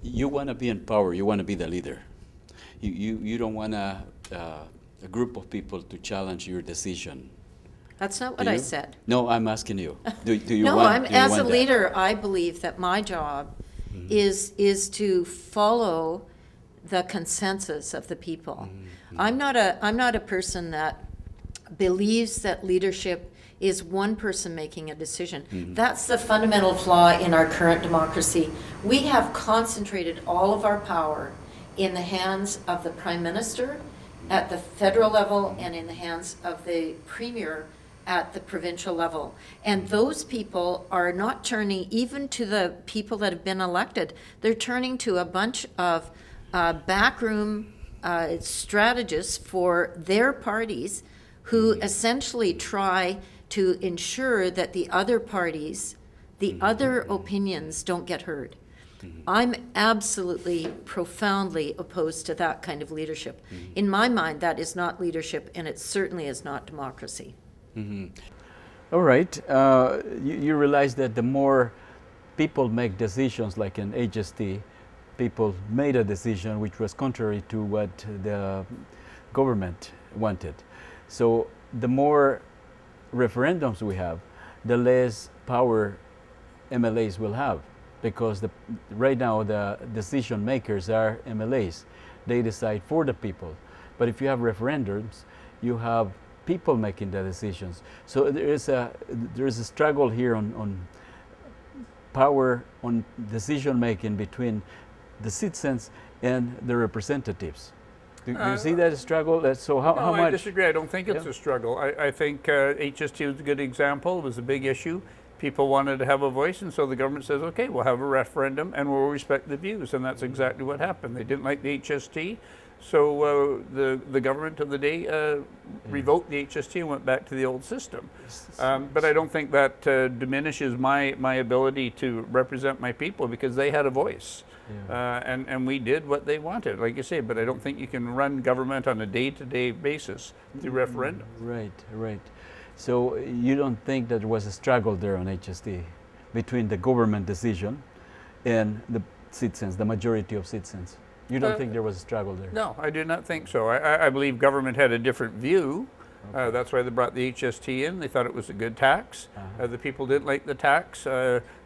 You want to be in power, you want to be the leader. You don't want a group of people to challenge your decision. That's not what I said. No, I'm asking you. Do you No, want as a that? leader, I believe that my job is to follow the consensus of the people. I'm not a person that believes that leadership is one person making a decision. That's the fundamental flaw in our current democracy. We have concentrated all of our power in the hands of the Prime Minister at the federal level and in the hands of the Premier at the provincial level. And those people are not turning even to the people that have been elected. They're turning to a bunch of backroom strategists for their parties who essentially try to ensure that the other parties, the other opinions don't get heard. I'm absolutely, profoundly opposed to that kind of leadership. In my mind, that is not leadership, and it certainly is not democracy. All right. You realize that the more people make decisions, like in HST, people made a decision which was contrary to what the government wanted. So the more referendums we have, the less power MLAs will have, because right now the decision makers are MLAs. They decide for the people. But if you have referendums, you have people making the decisions. So there is a struggle here on power, on decision making between the citizens and the representatives. Do you see that struggle? So how much? I disagree. I don't think it's a struggle. I think HST was a good example. It was a big issue. People wanted to have a voice, and so the government says, okay, we'll have a referendum and we'll respect the views. And that's exactly what happened. They didn't like the HST, so the government of the day revoked the HST and went back to the old system. But I don't think that diminishes my ability to represent my people, because they had a voice. And we did what they wanted, like you say, but I don't think you can run government on a day-to-day basis through referendum. Right, right. So you don't think that there was a struggle there on HST between the government decision and the citizens, the majority of citizens? You don't think there was a struggle there? No, I do not think so. I believe government had a different view. Okay. That's why they brought the HST in. They thought it was a good tax. The people didn't like the tax.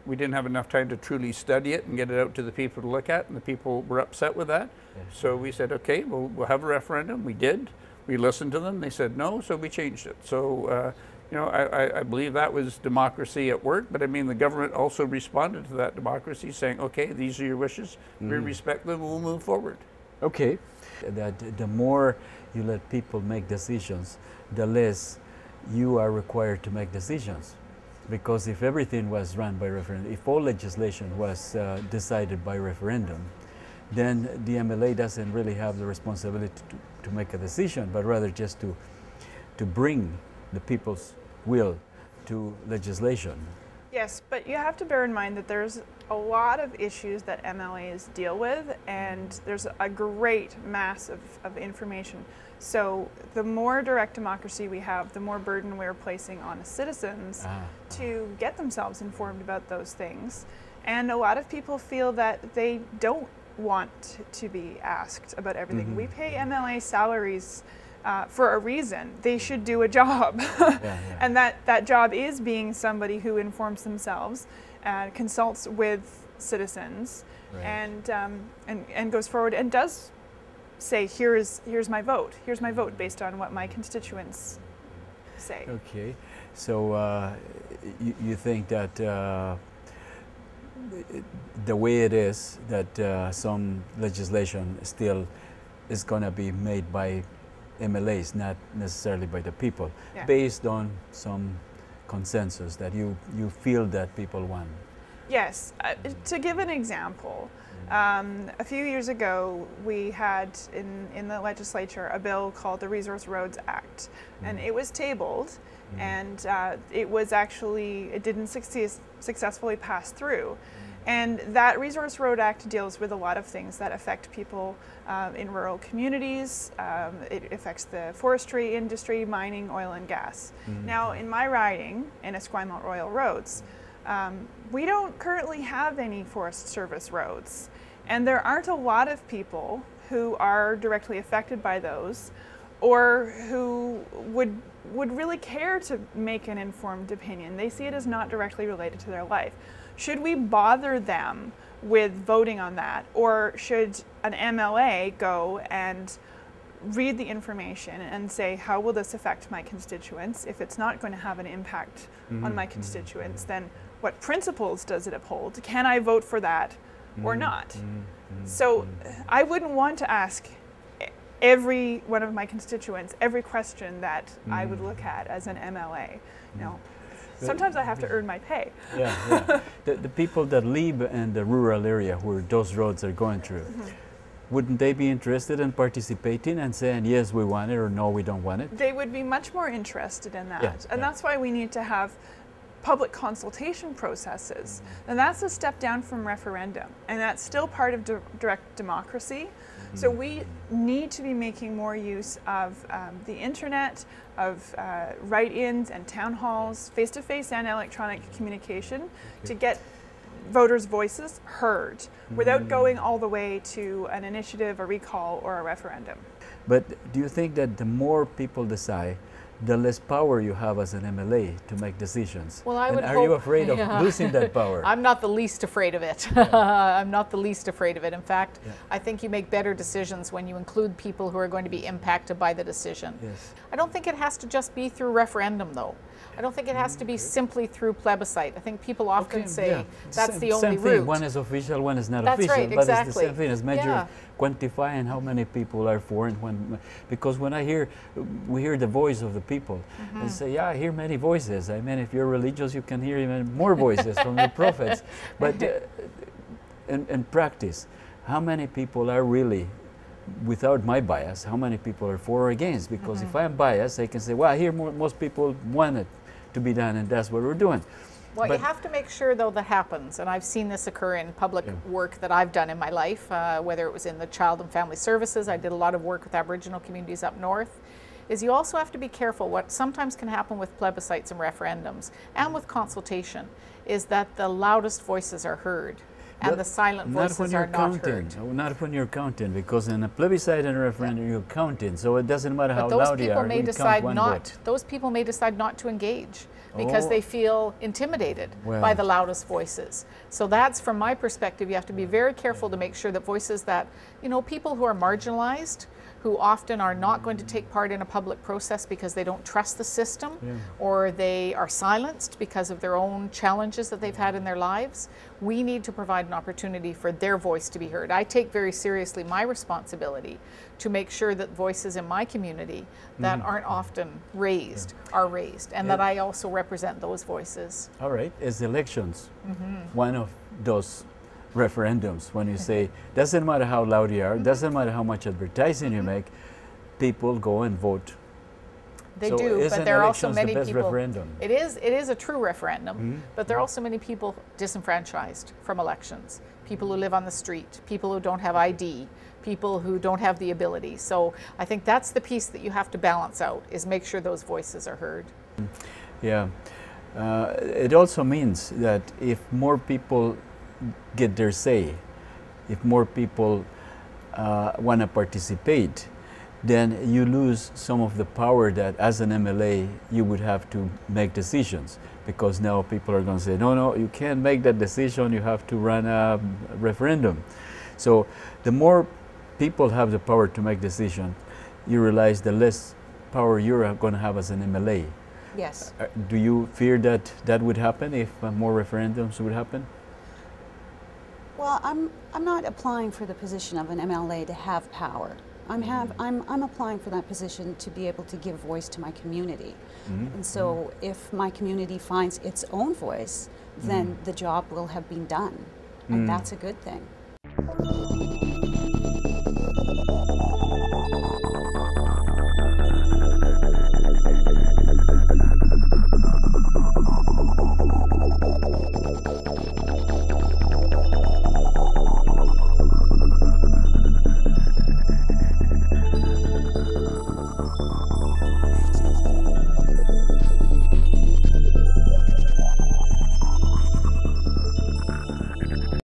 We didn't have enough time to truly study it and get it out to the people to look at, and the people were upset with that. Yes. So we said, okay, we'll have a referendum. We did. We listened to them. They said no, so we changed it. So, you know, I believe that was democracy at work, but I mean, the government also responded to that democracy, saying, okay, these are your wishes. We respect them, and we'll move forward. Okay. That the more you let people make decisions, the less you are required to make decisions. Because if everything was run by referendum, if all legislation was decided by referendum, then the MLA doesn't really have the responsibility to make a decision, but rather just to bring the people's will to legislation. Yes, but you have to bear in mind that there's a lot of issues that MLAs deal with, and there's a great mass of information. So the more direct democracy we have, the more burden we're placing on the citizens to get themselves informed about those things. And a lot of people feel that they don't want to be asked about everything. We pay MLA salaries for a reason. They should do a job. And that job is being somebody who informs themselves, consults with citizens, and goes forward and does say, here's my vote. Here's my vote based on what my constituents say. Okay, so you think that the way it is, that some legislation still is going to be made by MLAs, not necessarily by the people, based on some consensus that you feel that people want? Yes. To give an example, a few years ago we had in the legislature a bill called the Resource Roads Act, and it was tabled, and it didn't successfully pass through. And that Resource Road Act deals with a lot of things that affect people in rural communities. It affects the forestry industry, mining, oil and gas. Now, in my riding, in Esquimalt Royal Roads, we don't currently have any Forest Service roads. And there aren't a lot of people who are directly affected by those, or who would really care to make an informed opinion. They see it as not directly related to their life. Should we bother them with voting on that, or should an MLA go and read the information and say, how will this affect my constituents? If it's not going to have an impact on my constituents, then what principles does it uphold? Can I vote for that or not? So I wouldn't want to ask every one of my constituents every question that I would look at as an MLA. No. Sometimes I have to earn my pay. Yeah. The people that live in the rural area where those roads are going through, wouldn't they be interested in participating and saying, yes, we want it, or no, we don't want it? They would be much more interested in that. Yeah, and that's why we need to have public consultation processes. And that's a step down from referendum. And that's still part of direct democracy. So we need to be making more use of the internet, of write-ins and town halls, face-to-face and electronic communication to get voters' voices heard without going all the way to an initiative, a recall, or a referendum. But do you think that the more people decide, the less power you have as an MLA to make decisions? Well, I and would are hope, you afraid of losing that power? I'm not the least afraid of it. I'm not the least afraid of it. In fact, I think you make better decisions when you include people who are going to be impacted by the decision. Yes. I don't think it has to just be through referendum, though. I don't think it has to be simply through plebiscite. I think people often say that's the only same route. thing. One is official, one is not That's official. right, but it's the exactly. same thing as measure, quantifying how many people are for and when. Because when we hear the voice of the people, and say, yeah, I hear many voices. I mean, if you're religious, you can hear even more voices from the prophets. But in practice, how many people are really, without my bias, how many people are for or against? Because if I'm biased, I can say, well, I hear most people want it to be done, and that's what we're doing. Well, you have to make sure, though, that happens, and I've seen this occur in public work that I've done in my life, whether it was in the Child and Family Services. I did a lot of work with Aboriginal communities up north. Is you also have to be careful. What sometimes can happen with plebiscites and referendums and with consultation is that the loudest voices are heard and the silent voices are not heard. Not when you're counting, because in a plebiscite and a referendum you're counting, so it doesn't matter how loud you are. Those people may decide not to engage because they feel intimidated by the loudest voices. So that's, from my perspective, you have to be very careful to make sure that voices that, people who are marginalized, who often are not going to take part in a public process because they don't trust the system, or they are silenced because of their own challenges that they've had in their lives, we need to provide an opportunity for their voice to be heard. I take very seriously my responsibility to make sure that voices in my community that aren't often raised are raised, and that I also represent those voices. All right, as elections, one of those referendums, when you say, doesn't matter how loud you are, doesn't matter how much advertising you make, people go and vote. They do, but there are also many people. Referendum? It is a true referendum, but there are also many people disenfranchised from elections. People who live on the street, people who don't have ID, people who don't have the ability. So I think that's the piece that you have to balance out, is make sure those voices are heard. Yeah. It also means that if more people get their say, if more people want to participate, then you lose some of the power that as an MLA you would have to make decisions, because now people are going to say, no, you can't make that decision, you have to run a referendum. So the more people have the power to make decisions, you realize the less power you're going to have as an MLA. Yes. Do you fear that that would happen if more referendums would happen? Well, I'm not applying for the position of an MLA to have power. I'm applying for that position to be able to give voice to my community. And so if my community finds its own voice, then the job will have been done. And that's a good thing.